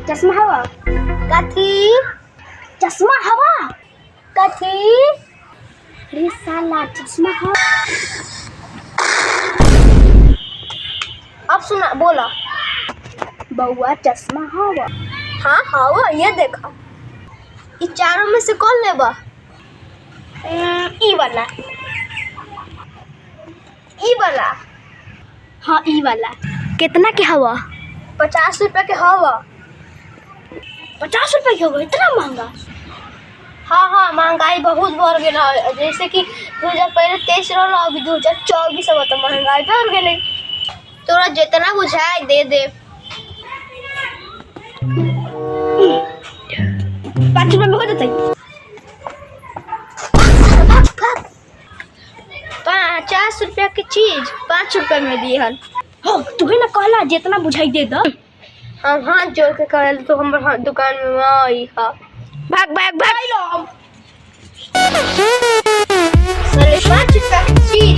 चश्मा हवा कथी चश्मा हवा कथी अरे साला चश्मा हवा। अब सुना बोला बउआ चश्मा हवा। हाँ हवा ये देखा ई चारों में से कौन लेबा? ई वाला हाँ ई वाला। कितना के हवा? 50 रुपये के हवा। 50 रुपये के हवा इतना महंगा? हाँ महंगाई बहुत बढ़ गई ना। जैसे कि 2000 पहले 23 रहा अभी 2024 अब तो महंगाई बढ़ गई। तोरा जितना बुझाए दे दे। 5 रुपये में हो जाता 50 रुपया की चीज 5 रुपये में दिए हन। हाँ तुम्हें ना कहला जितना बुझाई दे दो। हम हाथ जोड़ के कहल तो हमारे दुकान में आई हा। भाग 5 रुपया की चीज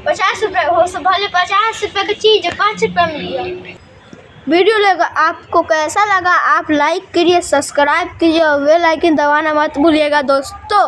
50 रुपये हो सब भले 50 रुपये की चीज 5 रुपये में लिया। वीडियो लगा आपको कैसा लगा आप लाइक कीजिए, सब्सक्राइब कीजिए और बेल आइकन दबाना मत भूलिएगा दोस्तों।